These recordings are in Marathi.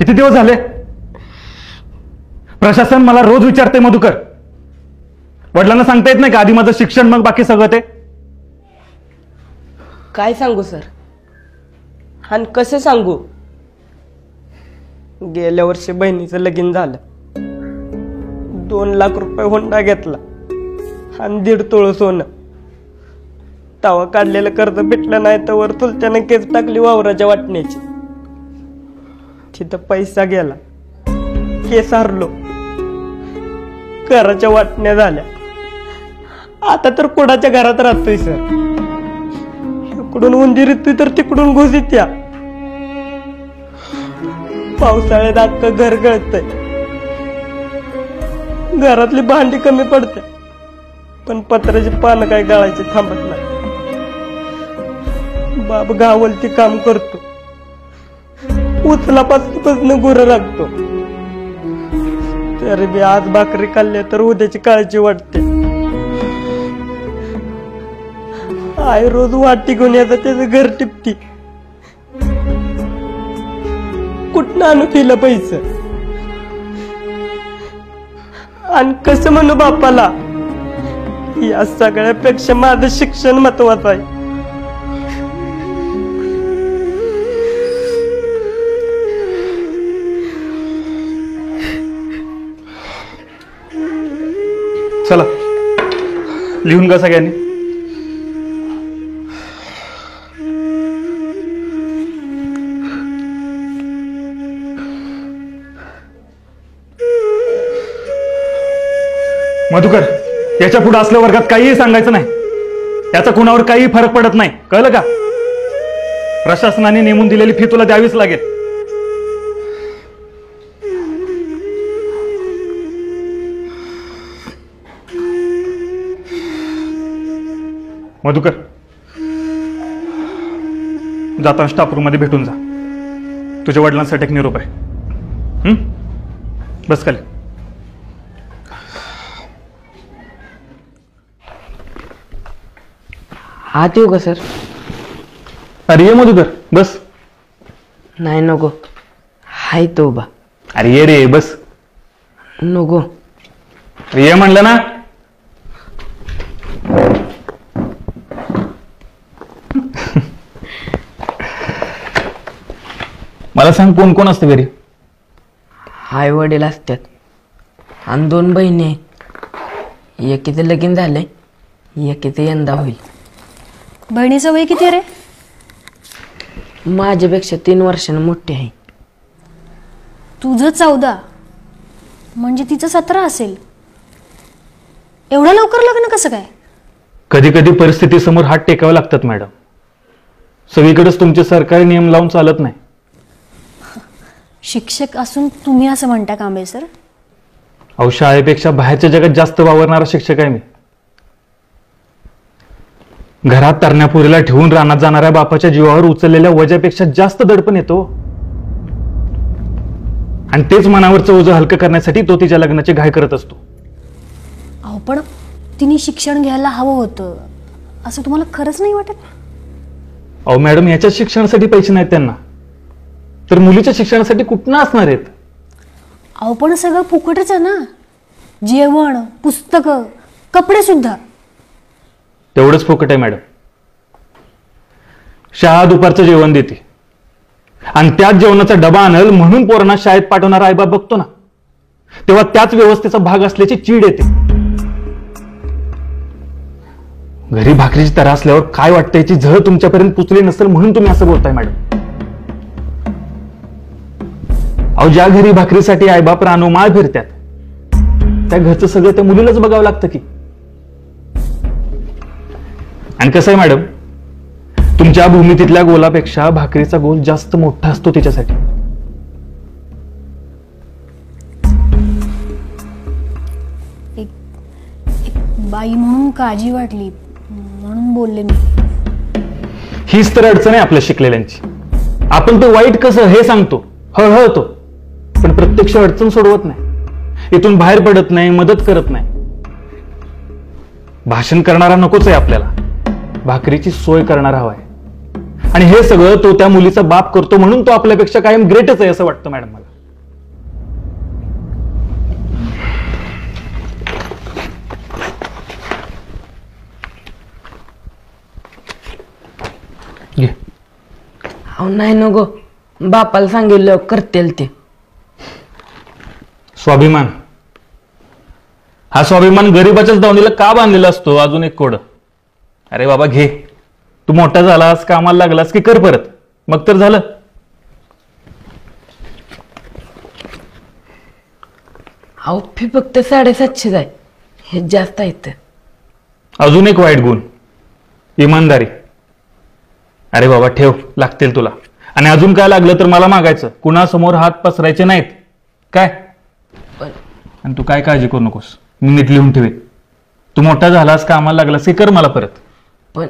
किती दिवस झाले? प्रशासन मला रोज विचारते मधुकर, वडिलांना सांगता येत नाही का आधी माझं शिक्षण मग बाकी सगळं ते? काय सांगू सर, आणि कसं सांगू? गेल्या वर्षी बहिणीचं लगीन झालं, 2 लाख रुपये हुंडा घेतला आणि 1.5 तोळ सोनं. तवा काढलेलं कर्ज भेटलं नाही तर वर चुलत्यानं केस टाकली वावराच्या वाटण्याची. तिथं पैसा गेला, केस हरलो, घराच्या वाटण्या झाल्या. आता तर कोणाच्या घरात राहतोय सर. इकडून उंदीर येतोय तर तिकडून घुस येत्या. पावसाळ्यात अख्खं घर गळतंय. घरातली भांडी कमी पडते पण पत्राची पानं काय गळायची थांबत नाही. बाप गावलती काम करतो, उचलापासून गुरं लागतो. तरी बी आज भाकरी खाल्ली तर उद्याची काळजी वाटते. आई रोज वाटी घेऊन यायचं, त्याचं घर टिपती. कुठनं आणू तिला पैसे? आणि कसं म्हणू बापाला? या सगळ्यापेक्षा माझं शिक्षण महत्वाचं आहे. चला लिहून घ्या सगळ्यांनी. मधुकर, याच्या पुढे असल्या वर्गात काहीही सांगायचं नाही. याचा कुणावर काही फरक पडत नाही, कळलं का? प्रशासनाने नेमून दिलेली फी तुला द्यावीच लागेल. मधुकर, जाताना स्टाफ रूम मध्ये भेटून जा. तुझ्या वडिलांसाठी एक निरोप आहे. बस खाली. आत येऊ का सर? अरे ये मधुकर, बस. नाही नको, हाय तो उभा. अरे ये रे, बस. नको. अरे ये म्हणलं ना. मला सांग, कोण कोण असतं घरी? आई वडील असतात आणि 2 बहिणी आहेत. एकीचं लगीन झालंय, एकीचं यंदा होईल. बहिणीचं वय किती रे? माझ्यापेक्षा 3 वर्षांनी मोठी आहे. तुझं 14 म्हणजे तिचं 17 असेल. एवढं लवकर लग्न कसं काय? कधी कधी परिस्थिती समोर हात टेकावे लागतात मॅडम. सगळीकडेच तुमचे सरकारी नियम लावून चालत नाही. शिक्षक असून तुम्ही असं म्हणता कांबळे सर? अहो, शाळेपेक्षा बाहेरच्या जगात जास्त वावरणारा शिक्षक आहे मी. घरात तरण्यापुरीला ठेवून रानात जाणाऱ्या बापाच्या जीवावर उचललेल्या वजापेक्षा जास्त दडपण येतो. आणि तेच मनावरचं ओझं हलकं करण्यासाठी तो तिच्या लग्नाची घाई करत असतो. अहो, पण तिने शिक्षण घ्यायला हवं होतं असं तुम्हाला खरंच नाही वाटत? अहो मॅडम, याच्या शिक्षणासाठी पैसे नाहीत त्यांना, तर मुलीच्या शिक्षणासाठी कुठनं असणार आहेत? अहो, पण सगळं फुकटच आहे ना. जेवण, पुस्तकं, कपडे सुद्धा. तेवढंच फुकट आहे मॅडम. शाळा दुपारचं जेवण देते आणि त्याच जेवणाचा डबा आणल म्हणून पोरांना शाळेत पाठवणारा आईबाप बघतो ना, तेव्हा त्याच व्यवस्थेचा भाग असल्याची चीड येते. घरी भाकरीची तरा असल्यावर काय वाटतं याची झळ तुमच्यापर्यंत पुचली नसेल म्हणून तुम्ही असं बोलताय मॅडम. अहो, ज्या घरी भाकरीसाठी आईबाप रानोमाळ फिरतात त्या घरचं सगळं त्या मुलीलाच बघावं लागतं की. आणि कसं आहे मॅडम, तुमच्या भूमितीतल्या गोलापेक्षा भाकरीचा गोल जास्त मोठा असतो तिच्यासाठी. एक बाई म्हणून काळजी वाटली म्हणून बोलले मी. हीच तर अडचण आहे आपल्या शिकलेल्यांची. आपण ते वाईट कसं हे सांगतो, हळहळतो, पण प्रत्यक्ष अडचण सोडवत नाही. इथून बाहेर पडत नाही, मदत करत नाही. भाषण करणारा नकोच आहे आपल्याला, भाकरीची सोय करणारा हवा आहे. आणि हे सगळं तो त्या मुलीचा बाप करतो म्हणून तो आपल्यापेक्षा कायम ग्रेटच आहे असं वाटतं मॅडम मला. अहो नाही नको, बापाला सांगितलं करतील ते. स्वाभिमान, हा स्वाभिमान गरीबाच्याच दावणीला का बांधलेला असतो? अजून एक कोड. अरे बाबा घे, तू मोठा झालास, कामाला लागलास की कर परत, मग तर झालं. अहो फी फक्त 750 आहे, हे जास्त आहेत. अजून एक वाईट गुण, इमानदारी. अरे बाबा ठेव, लागतील तुला. आणि अजून काय लागलं तर मला मागायचं, कुणासमोर हात पसरायचे नाहीत काय. आणि तू काय काळजी करू नकोस, मी नीट लिहून ठेवे. तू मोठा झालास, कामाला लागलास की कर मला परत. पण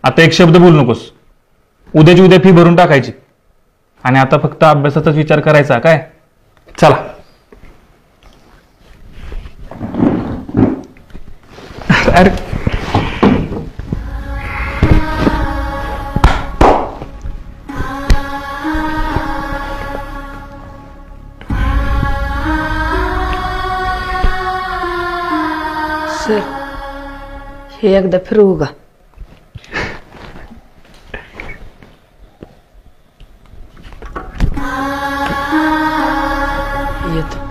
आता एक शब्द बोलू नकोस. उद्याची उद्या फी भरून टाकायची आणि आता फक्त अभ्यासाचाच विचार करायचा काय. चला. अरे सर, हे एकदा फिरवू का? येतो.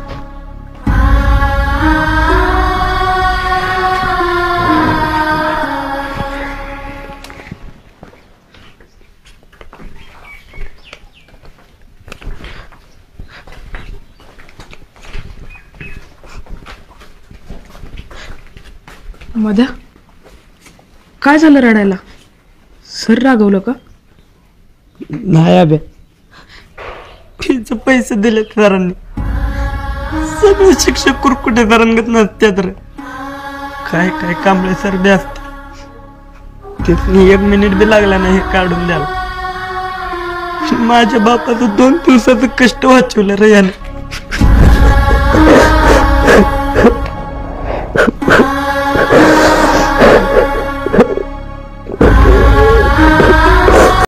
मध्या, काय झालं रडायला? सर रागवलं का? नाही अबे, फीचे पैसे दिले सरांनी. सगळे शिक्षक कुरकुटे तरंगत नसते तर काय काय कांबळे सर बी असते. तिथनी 1 मिनिट बी लागला नाही हे काढून द्यायला. माझ्या बापाचं 2 दिवसाचं कष्ट वाचवलं रे याने.